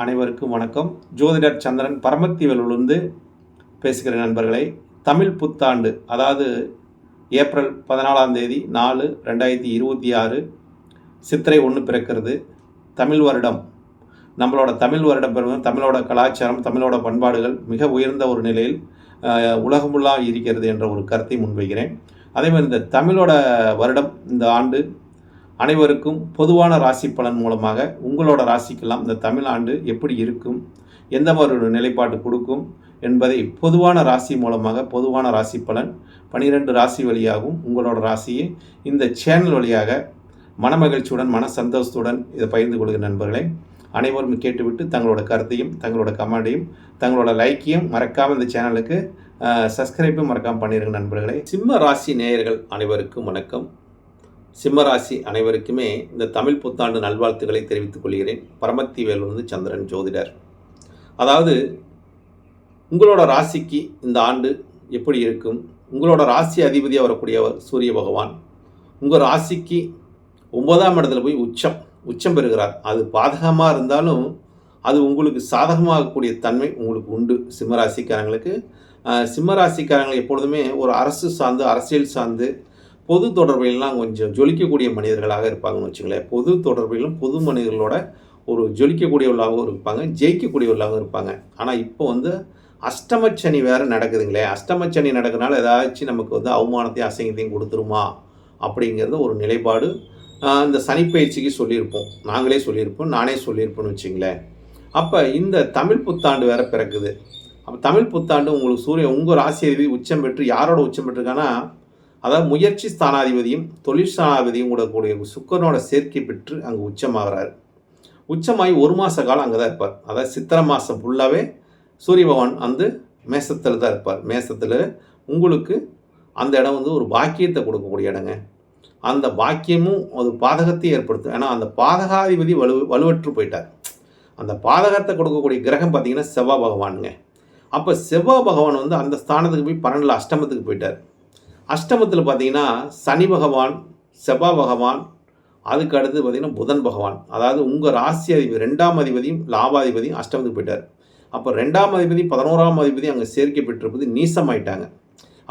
அனைவருக்கும் வணக்கம். ஜோதிடர் சந்திரன் பரமத்திவேலூரிலிருந்து பேசுகிற நண்பர்களை, தமிழ் புத்தாண்டு அதாவது ஏப்ரல் 14/4/2026 சித்திரை 1 பிறக்கிறது. தமிழ் வருடம். நம்மளோட தமிழ் வருடம் பிறகு தமிழோட கலாச்சாரம், தமிழோட பண்பாடுகள் மிக உயர்ந்த ஒரு நிலையில் உலகமுல்லாம் இருக்கிறது என்ற ஒரு கருத்தை முன்வைக்கிறேன். அதேமாதிரி இந்த தமிழோட வருடம் இந்த ஆண்டு அனைவருக்கும் பொதுவான ராசி பலன் மூலமாக உங்களோட ராசிக்கெல்லாம் இந்த தமிழ் ஆண்டு எப்படி இருக்கும், எந்த மாதிரி ஒரு நிலைப்பாடு கொடுக்கும் என்பதை பொதுவான ராசி மூலமாக பொதுவான ராசி பலன் 12 ராசி வழியாகவும் உங்களோட ராசியை இந்த சேனல் வழியாக மனமகிழ்ச்சியுடன் மன சந்தோஷத்துடன் இதை பகிர்ந்து கொள்கிற நண்பர்களை அனைவரும் கேட்டுவிட்டு தங்களோட கருத்தையும் தங்களோட கமெண்டையும் தங்களோட லைக்கையும் மறக்காமல் இந்த சேனலுக்கு சப்ஸ்கிரைப்பும் மறக்காமல் பண்ணிடுங்க நண்பர்களே. சிம்ம ராசி நேயர்கள் அனைவருக்கும் வணக்கம். சிம்மராசி அனைவருக்குமே இந்த தமிழ் புத்தாண்டு நல்வாழ்த்துக்களை தெரிவித்துக் கொள்கிறேன். பரமத்திவேலூரிலிருந்து சந்திரன் ஜோதிடர். அதாவது உங்களோட ராசிக்கு இந்த ஆண்டு எப்படி இருக்கும், உங்களோட ராசி அதிபதியாக வரக்கூடியவர் சூரிய பகவான் உங்கள் ராசிக்கு 9ஆம் இடத்துல போய் உச்சம் பெறுகிறார். அது பாதகமாக இருந்தாலும் அது உங்களுக்கு சாதகமாகக்கூடிய தன்மை உங்களுக்கு உண்டு. சிம்மராசிக்காரங்களுக்கு எப்பொழுதுமே ஒரு அரசு சார்ந்து அரசியல் சார்ந்து பொது தொடர்பிலாம் கொஞ்சம் ஜொலிக்கக்கூடிய மனிதர்களாக இருப்பாங்கன்னு வச்சுங்களேன். பொது தொடர்பிலும் பொது மனிதர்களோட ஒரு ஜொலிக்கக்கூடியவர்களாகவும் இருப்பாங்க, ஜெயிக்கக்கூடியவர்களாகவும் இருப்பாங்க. ஆனால் இப்போ அஷ்டமச்சனி வேறு நடக்குதுங்களே. அஷ்டமச்சனி நடக்கிறனால ஏதாச்சும் நமக்கு அவமானத்தையும் அசிங்கத்தையும் கொடுத்துருமா அப்படிங்கிறது ஒரு நிலைப்பாடு இந்த சனிப்பயிற்சிக்கு சொல்லியிருப்போம், நாங்களே சொல்லியிருப்போம், நானே சொல்லியிருப்பேன்னு வச்சுங்களேன். அப்போ இந்த தமிழ் புத்தாண்டு வேறு பிறக்குது. அப்போ தமிழ் புத்தாண்டு உங்களுக்கு உங்கள் ராசி அதிபதி உச்சம் பெற்று யாரோட உச்சம் பெற்றிருக்கான்னா, அதாவது முயற்சி ஸ்தானாதிபதியும் தொழில் ஸ்தானாதிபதியும் கூடக்கூடிய சுக்கரனோட சேர்க்கை பெற்று அங்கே உச்சமாகிறார். உச்சமாகி 1 மாத காலம் அங்கே தான் இருப்பார். அதாவது சித்திரை மாதம் ஃபுல்லாகவே சூரிய பகவான் மேசத்தில் தான் இருப்பார். மேசத்தில் உங்களுக்கு அந்த இடம் ஒரு பாக்கியத்தை கொடுக்கக்கூடிய இடங்க. அந்த பாக்கியமும் ஒரு பாதகத்தை ஏற்படுத்தும். ஏன்னா அந்த பாதகாதிபதி வலுவற்று போயிட்டார். அந்த பாதகத்தை கொடுக்கக்கூடிய கிரகம் பார்த்திங்கன்னா செவ்வாய் பகவானுங்க. அப்போ செவ்வாய் பகவான் அந்த ஸ்தானத்துக்கு போய் 12 அஷ்டமத்துக்கு போயிட்டார். அஷ்டமத்தில் பார்த்திங்கன்னா சனி பகவான், செவ்வாய் பகவான், அதுக்கு அடுத்து பார்த்திங்கன்னா புதன் பகவான். அதாவது உங்கள் ராசி அதிபதி 2ஆம் அதிபதியும் லாபாதிபதியும் அஷ்டமத்துக்கு போயிட்டார். அப்போ 2ஆம் அதிபதி 11ஆம் அதிபதி அங்கே சேர்க்கை பெற்றிருப்பது நீசமாயிட்டாங்க.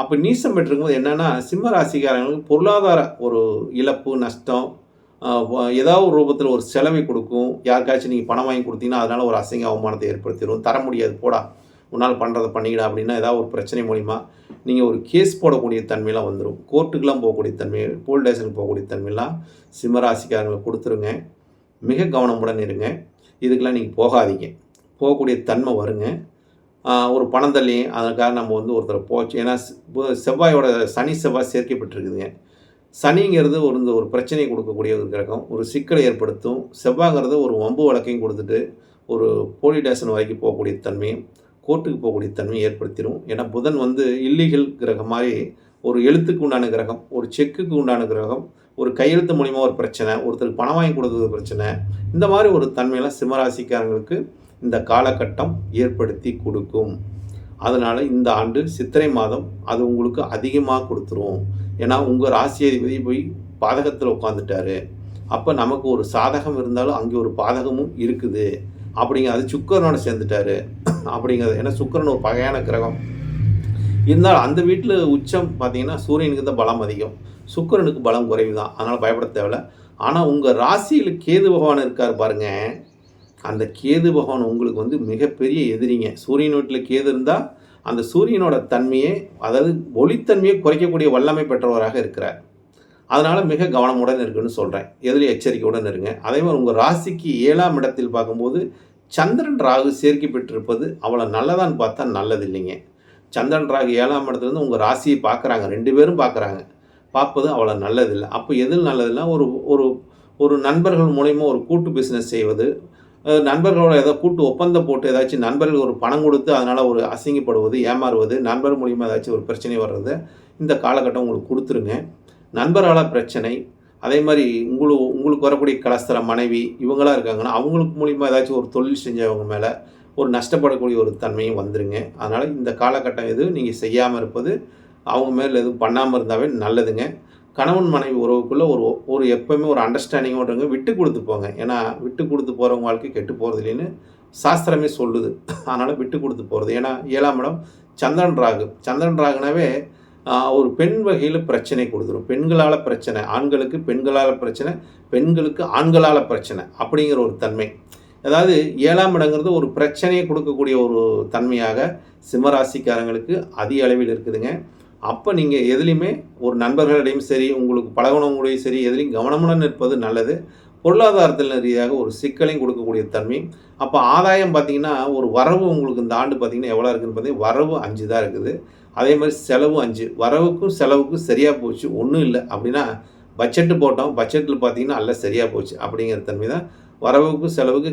அப்போ நீசம் பெற்றிருக்கும்போது என்னென்னா, சிம்ம ராசிக்காரங்களுக்கு பொருளாதார ஒரு இழப்பு நஷ்டம் ஏதாவது ஒரு ரூபத்தில் ஒரு செலவை கொடுக்கும். யாருக்காச்சும் நீங்கள் பணம் வாங்கி கொடுத்தீங்கன்னா அதனால் ஒரு அசிங்க அவமானத்தை ஏற்படுத்திடும். தர முடியாது, போடா உன்னால் பண்ணுறதை பண்ணிக்கிடா அப்படின்னா ஏதாவது ஒரு பிரச்சனை மூலிமா நீங்கள் ஒரு கேஸ் போடக்கூடிய தன்மையெல்லாம் வந்துடும். கோர்ட்டுக்கெலாம் போகக்கூடிய தன்மை, போலீஸ் ஸ்டேஷனுக்கு போகக்கூடிய தன்மையெல்லாம் சிம்மராசிக்காரங்களுக்கு கொடுத்துருங்க. மிக கவனமுடன் இருங்க. இதுக்கெல்லாம் நீங்கள் போகாதீங்க. போகக்கூடிய தன்மை வருங்க. ஒரு பணம் தள்ளி அதற்காக நம்ம ஒருத்தரை போச்சு. ஏன்னா செவ்வாயோட சனி செவ்வாய் சேர்க்கப்பட்டிருக்குதுங்க. சனிங்கிறது ஒரு பிரச்சனையை கொடுக்கக்கூடிய ஒரு கிரகம், ஒரு சிக்கலை ஏற்படுத்தும். செவ்வாய்ங்கிறது ஒரு வம்பு வழக்கையும் கொடுத்துட்டு ஒரு போலீஸ் ஸ்டேஷன் வரைக்கும் போகக்கூடிய தன்மையும் கோர்ட்டுக்கு போகக்கூடிய தன்மையை ஏற்படுத்திடும். ஏன்னா புதன் இல்லீகல் கிரகம் மாதிரி ஒரு எழுத்துக்கு உண்டான கிரகம், ஒரு செக்குக்கு உண்டான கிரகம், ஒரு கையெழுத்து மூலிமா ஒரு பிரச்சனை, ஒருத்தருக்கு பணம் வாங்கி கொடுத்தது பிரச்சனை, இந்த மாதிரி ஒரு தன்மையெல்லாம் சிம்மராசிக்காரங்களுக்கு இந்த காலகட்டம் ஏற்படுத்தி கொடுக்கும். அதனால் இந்த ஆண்டு சித்திரை மாதம் அது உங்களுக்கு அதிகமாக கொடுத்துரும். ஏன்னா உங்கள் ராசி அதிபதி போய் பாதகத்தில் உட்காந்துட்டாரு. அப்போ நமக்கு ஒரு சாதகம் இருந்தாலும் அங்கே ஒரு பாதகமும் இருக்குது அது சுக்கரனோட சேர்ந்துட்டாரு அப்படிங்கிறது. ஏன்னா சுக்கரன் ஒரு பகையான கிரகம் இருந்தாலும் அந்த வீட்டில் உச்சம் பார்த்தீங்கன்னா சூரியனுக்கு தான் பலம் அதிகம், சுக்கரனுக்கு பலம் குறைவு தான். அதனால் பயப்பட தேவையில்லை. ஆனால் உங்கள் ராசியில் கேது பகவான் இருக்கார் பாருங்க. அந்த கேது பகவான் உங்களுக்கு மிகப்பெரிய எதிரிங்க. சூரியன் வீட்டில் கேது இருந்தால் அந்த சூரியனோட தன்மையை, அதாவது ஒளித்தன்மையை குறைக்கக்கூடிய வல்லமை பெற்றவராக இருக்கிறார். அதனால் மிக கவனமுடன் இருக்குன்னு சொல்கிறேன். எதிரி எச்சரிக்கையுடன் இருங்க. அதே மாதிரி உங்கள் ராசிக்கு 7ஆம் இடத்தில் பார்க்கும்போது சந்திரன் ராகு சேர்க்கை பெற்றிருப்பது அவ்வளோ நல்லதான்னு பார்த்தா நல்லது இல்லைங்க. சந்திரன் ராகு 7ஆம் இடத்துலேருந்து உங்கள் ராசியை பார்க்குறாங்க, 2 பேரும் பார்ப்பது அவ்வளோ நல்லதில்லை. அப்போ எதில் நல்லதுன்னா ஒரு நண்பர்கள் மூலயமா ஒரு கூட்டு பிஸ்னஸ் செய்வது, நண்பர்களோட ஏதோ கூட்டு ஒப்பந்தம் போட்டு ஏதாச்சும் நண்பர்கள் ஒரு பணம் கொடுத்து அதனால் ஒரு அசிங்கப்படுவது, ஏமாறுவது, நண்பர் மூலிமா ஏதாச்சும் ஒரு பிரச்சனை வர்றது இந்த காலகட்டம் உங்களுக்கு கொடுத்துருங்க. நண்பரால் பிரச்சனை, அதே மாதிரி உங்களுக்கு வரக்கூடிய கலஸ்தர மனைவி இவங்களாம் இருக்காங்கன்னா அவங்களுக்கு மூலிமா ஏதாச்சும் ஒரு தொழில் செஞ்சவங்க மேலே ஒரு நஷ்டப்படக்கூடிய ஒரு தன்மையும் வந்துருங்க. அதனால் இந்த காலகட்டம் நீங்கள் செய்யாமல் இருப்பது, அவங்க மேலே எதுவும் பண்ணாமல் இருந்தாவே நல்லதுங்க. கணவன் மனைவி உறவுக்குள்ளே எப்போவுமே ஒரு அண்டர்ஸ்டாண்டிங்கோடு விட்டு கொடுத்து போங்க. ஏன்னா விட்டு கொடுத்து போகிறவங்க வாழ்க்கை கெட்டு போகிறது இல்லைன்னு சாஸ்திரமே சொல்லுது. அதனால் விட்டு கொடுத்து போகிறது. ஏன்னா 7ஆம் இடம் சந்திரன் ராகு. சந்திரன் ராகுனாவே ஒரு பெண் வகையில் பிரச்சனை கொடுத்துரும். பெண்களால் பிரச்சனை, ஆண்களுக்கு பெண்களால் பிரச்சனை, பெண்களுக்கு ஆண்களால் பிரச்சனை அப்படிங்கிற ஒரு தன்மை. அதாவது 7ஆம் இடங்கிறது ஒரு பிரச்சனையை கொடுக்கக்கூடிய ஒரு தன்மையாக சிம்மராசிக்காரங்களுக்கு அதிக அளவில் இருக்குதுங்க. அப்போ நீங்கள் எதுலேயுமே ஒரு நண்பர்களிடையும் சரி, உங்களுக்கு பழகுனவங்களையும் சரி, எதுலேயும் கவனமுடன் இருப்பது நல்லது. பொருளாதாரத்தில் ரீதியாக ஒரு சிக்கலையும் கொடுக்கக்கூடிய தன்மை. அப்போ ஆதாயம் பார்த்தீங்கன்னா, ஒரு வரவு உங்களுக்கு இந்த ஆண்டு பார்த்தீங்கன்னா எவ்வளோ இருக்குதுன்னு பார்த்தீங்கன்னா, வரவு 5 தான் இருக்குது. அதே மாதிரி செலவும் 5. வரவுக்கும் செலவுக்கும் சரியாக போச்சு, ஒன்றும் இல்லை அப்படின்னா பட்ஜெட்டு போட்டோம், பட்ஜெட்டில் பார்த்தீங்கன்னா எல்லாம் சரியாக போச்சு அப்படிங்கிற தன்மை தான். வரவுக்கும் செலவுக்கு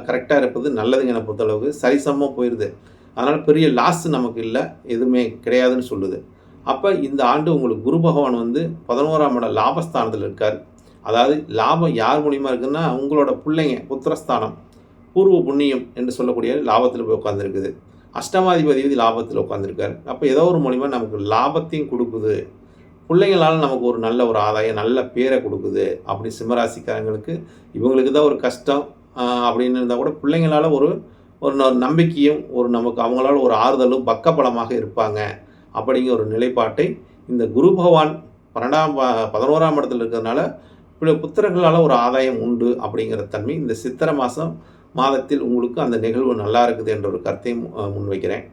கரெக்டாக இருப்பது நல்லதுங்க. என்னை பொறுத்தளவுக்கு சரிசமமாக போயிடுது. அதனால் பெரிய லாஸ் நமக்கு இல்லை, எதுவுமே கிடையாதுன்னு சொல்லுது. அப்போ இந்த ஆண்டு உங்களுக்கு குரு பகவான் வந்து 11ஆம் இடம் லாபஸ்தானத்தில் இருக்கார். அதாவது லாபம் யார் மூலியமாக இருக்குதுன்னா, உங்களோட பிள்ளைங்க புத்திரஸ்தானம், பூர்வ புண்ணியம் என்று சொல்லக்கூடிய லாபத்தில் போய் உட்காந்துருக்குது. அஷ்டமாதிபதி லாபத்தில் உட்காந்துருக்கார். அப்போ ஏதோ ஒரு மூலிமா நமக்கு லாபத்தையும் கொடுக்குது. பிள்ளைங்களால் நமக்கு ஒரு நல்ல ஒரு ஆதாயம், நல்ல பேரை கொடுக்குது. அப்படி சிம்மராசிக்காரங்களுக்கு இவங்களுக்கு தான் ஒரு கஷ்டம் அப்படின்னு இருந்தால் கூட பிள்ளைங்களால் ஒரு ஒரு நம்பிக்கையும் ஒரு நமக்கு அவங்களால ஒரு ஆறுதலும் பக்கபலமாக இருப்பாங்க அப்படிங்கிற ஒரு நிலைப்பாட்டை இந்த குரு பகவான் 11ஆம் இடத்துல இருக்கிறதுனால புத்திரர்களால் ஒரு ஆதாயம் உண்டு அப்படிங்கிற தன்மை இந்த சித்திரை மாதத்தில் உங்களுக்கு அந்த நிகழ்வு நல்லா இருக்குது என்ற ஒரு கருத்தையும் முன்வைக்கிறேன்.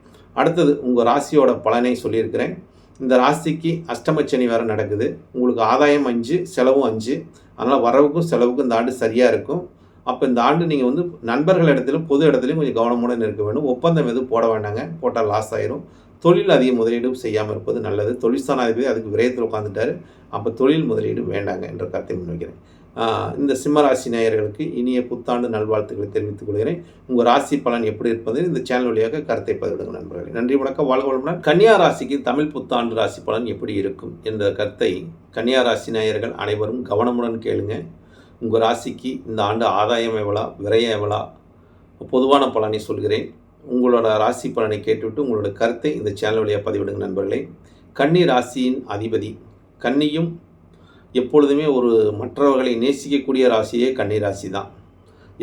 அடுத்தது உங்கள் ராசியோட பலனை சொல்லியிருக்கிறேன். இந்த ராசிக்கு அஷ்டமச்சனி வேறு நடக்குது. உங்களுக்கு ஆதாயம் 5, செலவும் 5. அதனால் வரவுக்கும் செலவுக்கும் இந்த ஆண்டு சரியாக இருக்கும். அப்போ இந்த ஆண்டு நீங்கள் வந்து நண்பர்கள் இடத்திலும் பொது இடத்துலையும் கொஞ்சம் கவனமுடன் இருக்க வேண்டும். ஒப்பந்தம் எதுவும் போட வேண்டாங்க, போட்டால் லாஸ் ஆயிரும். தொழில் அதிக முதலீடும் செய்யாமல் இருப்பது நல்லது. தொழில்ஸ்தானாதிபதி அதுக்கு விரயத்தில் உட்காந்துட்டார். அப்போ தொழில் முதலீடு வேண்டாங்க என்ற கருத்தை முன்வைக்கிறேன். இந்த சிம்மராசி நேயர்களுக்கு இனிய புத்தாண்டு நல்வாழ்த்துக்களை தெரிவித்துக் கொள்கிறேன். உங்கள் ராசி பலன் எப்படி இருப்பது இந்த சேனல் வழியாக கருத்தை பதிவிடுங்க நண்பர்களே. நன்றி, வணக்கம், வாழ்க வளமுடன். கன்னியா ராசிக்கு தமிழ் புத்தாண்டு ராசி பலன் எப்படி இருக்கும் என்ற கருத்தை கன்னியா ராசி நேயர்கள் அனைவரும் கவனமுடன் கேளுங்க. உங்கள் ராசிக்கு இந்த ஆண்டு ஆதாயம் எவ்வளோ, விரயம் எவ்வளோ, பொதுவான பலனை சொல்கிறேன். உங்களோட ராசி பலனை கேட்டுவிட்டு உங்களோட கருத்தை இந்த சேனல் வழியாக பதிவிடுங்க நண்பர்களே. கன்னி ராசியின் அதிபதி. கன்னியும் எப்பொழுதுமே ஒரு மற்றவர்களை நேசிக்கக்கூடிய ராசியே கன்னி ராசி தான்.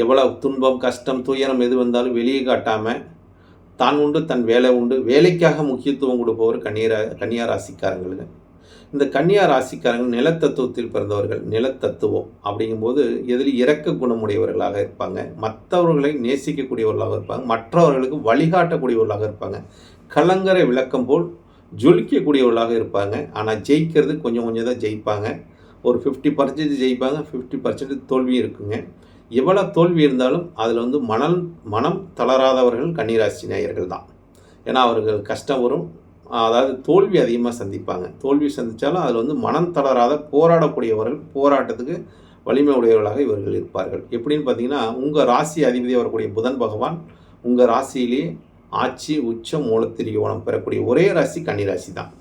எவ்வளோ துன்பம், கஷ்டம், துயரம் எது வந்தாலும் வெளியே காட்டாமல் தான் உண்டு தன் வேலை உண்டு, வேலைக்காக முக்கியத்துவம் கொடுப்பவர் கன்னியா ராசிக்காரங்களுக்கு. இந்த கன்னியா ராசிக்காரங்கள் நிலத்தத்துவத்தில் பிறந்தவர்கள். நிலத்தத்துவம் அப்படிங்கும்போது எதில் இரக்க குணமுடையவர்களாக இருப்பாங்க, மற்றவர்களை நேசிக்கக்கூடியவர்களாக இருப்பாங்க, மற்றவர்களுக்கு வழிகாட்டக்கூடியவர்களாக இருப்பாங்க, கலங்கரை விளக்கம் போல் ஜொலிக்கக்கூடியவர்களாக இருப்பாங்க. ஆனால் ஜெயிக்கிறது கொஞ்சம் கொஞ்சம் தான் ஜெயிப்பாங்க. ஒரு 50% ஜெயிப்பாங்க, 50% தோல்வி இருக்குங்க. எவ்வளோ தோல்வி இருந்தாலும் அதில் வந்து மனம் தளராதவர்கள் கன்னிராசி நேயர்கள் தான். ஏன்னா அவர்கள் கஷ்டம் வரும், அதாவது தோல்வி அதிகமாக சந்திப்பாங்க. தோல்வி சந்தித்தாலும் அதில் வந்து மனம் தளராத போராடக்கூடியவர்கள், போராட்டத்துக்கு வலிமை உடையவர்களாக இவர்கள் இருப்பார்கள். எப்படின்னு பார்த்தீங்கன்னா, உங்கள் ராசி அதிபதி வரக்கூடிய புதன் பகவான் உங்கள் ராசியிலேயே ஆட்சி, உச்சம், மூலத்திரியோணம் பெறக்கூடிய ஒரே ராசி கன்னிராசி தான்.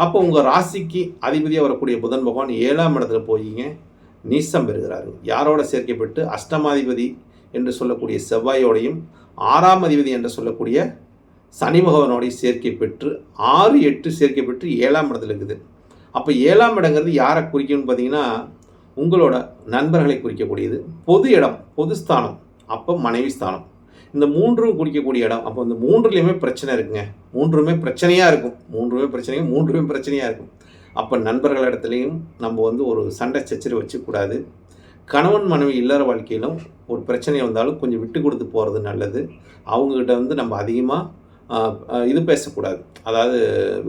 அப்போ உங்கள் ராசிக்கு அதிபதியாக வரக்கூடிய புதன் பகவான் 7ஆம் இடத்துல போயிங்க நீசம் பெறுகிறாரு. யாரோட சேர்க்கப்பட்டு அஷ்டமாதிபதி என்று சொல்லக்கூடிய செவ்வாயோடையும் 6ஆம் அதிபதி என்று சொல்லக்கூடிய சனி பகவானோடைய சேர்க்கை பெற்று 6, 8 சேர்க்கை பெற்று 7ஆம் இடத்துல இருக்குது. அப்போ 7ஆம் இடங்கிறது யாரை குறிக்கும்னு பார்த்தீங்கன்னா, உங்களோட நண்பர்களை குறிக்கக்கூடியது. பொது இடம், பொது ஸ்தானம், அப்போ மனைவி ஸ்தானம். இந்த 3ம் குறிக்கக்கூடிய இடம். அப்போ இந்த 3லேயுமே பிரச்சனை இருக்குங்க. 3மே பிரச்சனையாக இருக்கும். 3மே பிரச்சனையாக இருக்கும். அப்போ நண்பர்கள் இடத்துலையும் நம்ம வந்து ஒரு சண்டை சச்சரவு வச்சுக்கூடாது. கணவன் மனைவி இல்லற வாழ்க்கையிலும் ஒரு பிரச்சனை வந்தாலும் கொஞ்சம் விட்டு கொடுத்து போகிறது நல்லது. அவங்கக்கிட்ட வந்து நம்ம அதிகமாக இது பேசக்கூடாது. அதாவது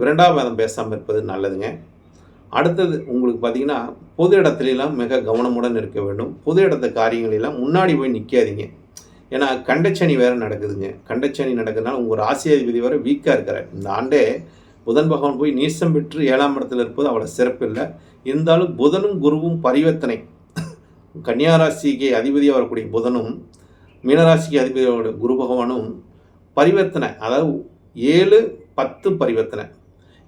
விரண்டாவாதம் பேசாமல் இருப்பது நல்லதுங்க. அடுத்தது உங்களுக்கு பார்த்திங்கன்னா, பொது இடத்துலலாம் மிக கவனமுடன் இருக்க வேண்டும். பொது இடத்த காரியங்களெல்லாம் முன்னாடி போய் நிற்காதீங்க. ஏன்னா கண்டச்சனி வேறு நடக்குதுங்க. கண்டச்சனி நடக்கிறதுனால உங்கள் ராசி அதிபதி வேறு வீக்காக இருக்கிறார். இந்த ஆண்டே புதன் பகவான் போய் நீசம் பெற்று 7ஆம் இடத்துல இருப்பது அவ்வளோ சிறப்பு இல்லை. இருந்தாலும் புதனும் குருவும் பரிவர்த்தனை. கன்னியாராசிக்கு அதிபதியாக வரக்கூடிய புதனும் மீனராசிக்கு அதிபதியோட குரு பகவானும் பரிவர்த்தனை. அதாவது 7, 10 பரிவர்த்தனை.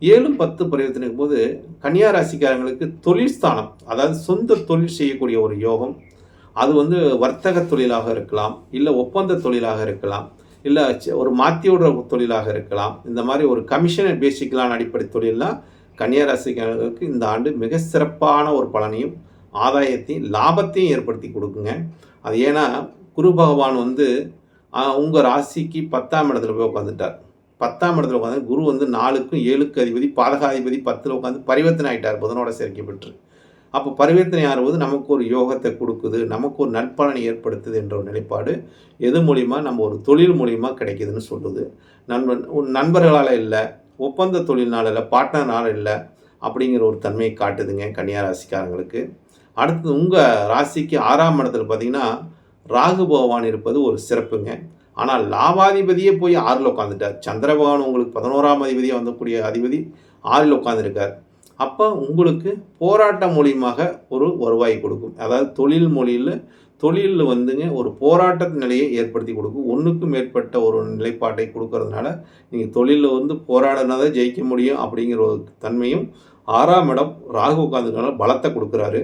7, 10 பரிவர்த்தனைக்கும் போது கன்னியாராசிக்காரங்களுக்கு தொழில் ஸ்தானம், அதாவது சொந்த தொழில் செய்யக்கூடிய ஒரு யோகம். அது வந்து வர்த்தக தொழிலாக இருக்கலாம், இல்லை ஒப்பந்த தொழிலாக இருக்கலாம், இல்லை ஒரு மாற்றியோட தொழிலாக இருக்கலாம். இந்த மாதிரி ஒரு கமிஷன் பேசிக்கலான அடிப்படை தொழிலாம் கன்னியாராசிக்காரர்களுக்கு இந்த ஆண்டு மிக சிறப்பான ஒரு பலனையும் ஆதாயத்தையும் லாபத்தையும் ஏற்படுத்தி கொடுக்குங்க. அது ஏன்னா குரு பகவான் வந்து உங்க ராசிக்கு 10ஆம் இடத்துல போய் உட்காந்துட்டார். 10ஆம் இடத்துல உட்காந்து குரு வந்து 4க்கும் 7க்கு அதிபதி, பாதகாதிபதி 10ல உட்காந்து பரிவர்த்தனை ஆயிட்டார் புதனோட சேர்க்கை பெற்று. அப்போ பரிவர்த்தனை ஆகும்போது நமக்கு ஒரு யோகத்தை கொடுக்குது, நமக்கு ஒரு நற்பலனை ஏற்படுத்துது என்ற ஒரு நிலைப்பாடு எது மூலியமா நம்ம ஒரு தொழில் மூலியமா கிடைக்குதுன்னு சொல்லுது. நண்பர்களால் இல்லை, ஒப்பந்த தொழில்னால இல்லை, பார்ட்னர்னால இல்லை அப்படிங்கிற ஒரு தன்மையை காட்டுதுங்க கன்னியா ராசிக்காரங்களுக்கு. அடுத்தது உங்கள் ராசிக்கு 6ஆம் இடத்துல பார்த்தீங்கன்னா ராகு பகவான் இருப்பது ஒரு சிறப்புங்க. ஆனால் லாபாதிபதியே போய் 6ல் உட்காந்துட்டார். சந்திர பகவான் உங்களுக்கு 11ஆம் அதிபதியாக வந்தக்கூடிய அதிபதி 6ல் உட்காந்துருக்கார். அப்போ உங்களுக்கு போராட்டம் மூலியமாக ஒரு வருவாய் கொடுக்கும். அதாவது தொழிலில் வந்துங்க ஒரு போராட்ட நிலையை ஏற்படுத்தி கொடுக்கும். ஒன்றுக்கும் மேற்பட்ட ஒரு நிலைப்பாட்டை கொடுக்கறதுனால நீங்கள் தொழிலில் வந்து போராடினா தான் ஜெயிக்க முடியும் அப்படிங்கிற ஒரு தன்மையும் 6ஆம் இடம் ராகு உட்காந்துருக்கனால பலத்தை கொடுக்குறாரு.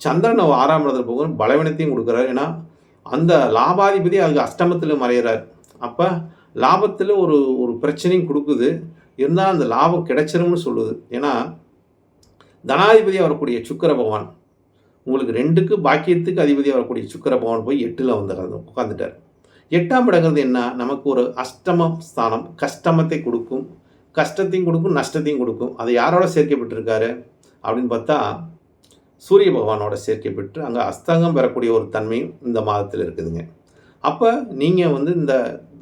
சந்திரன் 6ஆம் இடத்துல போக பலவீனத்தையும் கொடுக்குறாரு. ஏன்னா அந்த லாபாதிபதி அதுக்கு அஷ்டமத்தில் மறையிறார். அப்போ லாபத்தில் ஒரு பிரச்சனையும் கொடுக்குது. இருந்தால் அந்த லாபம் கிடைச்சிரும்னு சொல்லுது. ஏன்னா தனாதிபதியாக வரக்கூடிய சுக்கிர பகவான் உங்களுக்கு 2க்கு பாக்கியத்துக்கு அதிபதியாக வரக்கூடிய சுக்கிர பகவான் போய் 8ல் உட்காந்துட்டார். 8ஆம் இடங்கிறது என்ன? நமக்கு ஒரு அஷ்டம ஸ்தானம். கஷ்டமத்தை கொடுக்கும், கஷ்டத்தையும் கொடுக்கும், நஷ்டத்தையும் கொடுக்கும். அது யாரோட சேர்க்கப்பட்டிருக்காரு அப்படின்னு பார்த்தா சூரிய பகவானோட சேர்க்கை பெற்று அங்கே அஸ்தங்கம் பெறக்கூடிய ஒரு தன்மையும் இந்த மாதத்தில் இருக்குதுங்க. அப்போ நீங்கள் வந்து இந்த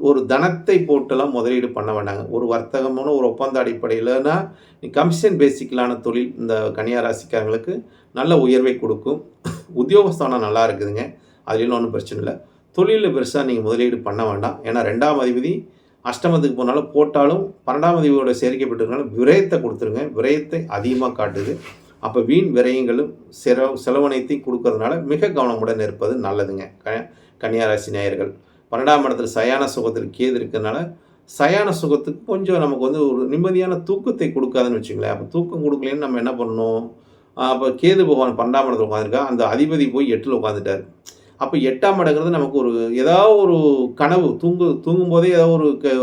ஒரு தனத்தை போட்டெல்லாம் முதலீடு பண்ண வேண்டாங்க. ஒரு வர்த்தகமான ஒரு ஒப்பந்த அடிப்படையில்னா கமிஷன் பேசிக்கலான தொழில் இந்த கன்னியா ராசிக்காரங்களுக்கு நல்ல உயர்வை கொடுக்கும். உத்தியோகஸ்தானம் நல்லா இருக்குதுங்க, அதுலேயும் ஒன்றும் பிரச்சனை இல்லை. தொழிலில் பெருசாக நீங்கள் முதலீடு பண்ண வேண்டாம். ஏன்னா 2ஆம் அதிபதி அஷ்டமத்துக்கு போனாலும் போட்டாலும் 12ஆம் அதிபதியோட சேர்க்கப்பட்டிருக்கனால விரயத்தை கொடுத்துருங்க. விரயத்தை அதிகமாக காட்டுது. அப்போ வீண் விரயங்களும் செலவனைத்தையும் கொடுக்கறதுனால மிக கவனமுடன் இருப்பது நல்லதுங்க. கன்னியா ராசி நேயர்கள் 12ஆம் இடத்துல சயான சுகத்தில் கேது இருக்கிறதுனால சயான சுகத்துக்கு கொஞ்சம் நமக்கு வந்து ஒரு நிம்மதியான தூக்கத்தை கொடுக்காதுன்னு வச்சுங்களேன். அப்போ தூக்கம் கொடுக்கலன்னு நம்ம என்ன பண்ணணும்? அப்போ கேது பகவான் 12ஆம் இடத்துல உட்காந்துருக்கா, அந்த அதிபதி போய் 8ல் உட்காந்துட்டார். அப்போ 8ஆம் இடங்கிறது நமக்கு ஏதாவது ஒரு கனவு தூங்கும் போதே ஏதாவது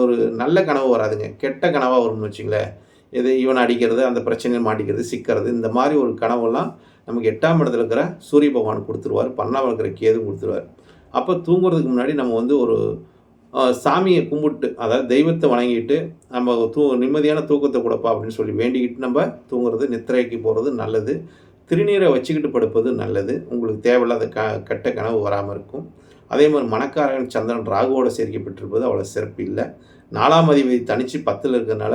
ஒரு நல்ல கனவு வராதுங்க, கெட்ட கனவாக வரும்னு வச்சுங்களேன். இது இவனை அடிக்கிறது, அந்த பிரச்சனையில் மாட்டிக்கிறது, சிக்கிறது, இந்த மாதிரி ஒரு கனவெல்லாம் நமக்கு 8ஆம் இடத்துல இருக்கிற சூரிய பகவான் கொடுத்துருவார், 12ஆம் இருக்கிற கேது கொடுத்துருவார். அப்போ தூங்குறதுக்கு முன்னாடி நம்ம வந்து ஒரு சாமியை கும்பிட்டு, அதாவது தெய்வத்தை வணங்கிட்டு நம்ம நிம்மதியான தூக்கத்தை கொடுப்பா அப்படின்னு சொல்லி வேண்டிக்கிட்டு நம்ம தூங்குறது, நித்திரைக்கு போகிறது நல்லது. திருநீரை வச்சுக்கிட்டு படுப்பது நல்லது. உங்களுக்கு தேவையில்லாத கெட்ட கனவு வராமல் இருக்கும். அதே மாதிரி மணக்காரன் சந்திரன் ராகுவோட சேர்க்கப்பட்டிருப்பது அவ்வளோ சிறப்பு இல்லை. 4ஆம் அதிபதி தனித்து 10ல் இருக்கிறதுனால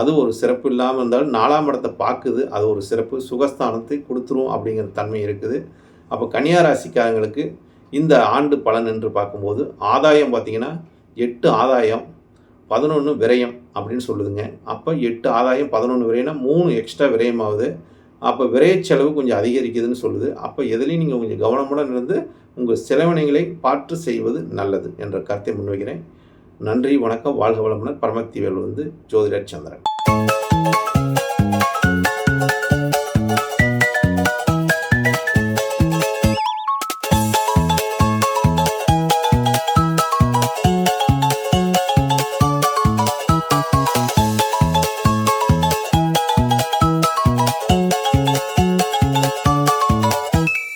அது ஒரு சிறப்பு இல்லாமல் இருந்தாலும் 4ஆம் இடத்தை பார்க்குது, அது ஒரு சிறப்பு. சுகஸ்தானத்தை கொடுத்துரும் அப்படிங்கிற தன்மை இருக்குது. அப்போ கன்னியா ராசிக்காரங்களுக்கு இந்த ஆண்டு பலன் என்று பார்க்கும்போது ஆதாயம் பார்த்திங்கன்னா 8 ஆதாயம் 11 விரயம் அப்படின்னு சொல்லுதுங்க. அப்போ 8 ஆதாயம் 11 விரயம்னா 3 எக்ஸ்ட்ரா விரயமாகுது. அப்போ விரைய செலவு கொஞ்சம் அதிகரிக்குதுன்னு சொல்லுது. அப்போ எதுலேயும் நீங்கள் கொஞ்சம் கவனமுடன் இருந்து உங்கள் செலவினங்களை பார்த்து செய்வது நல்லது என்ற கருத்தை முன்வைக்கிறேன். நன்றி, வணக்கம், வாழ்க வளமுடன். பரமத்திவேல் ஜோதிடர் சந்திரன்.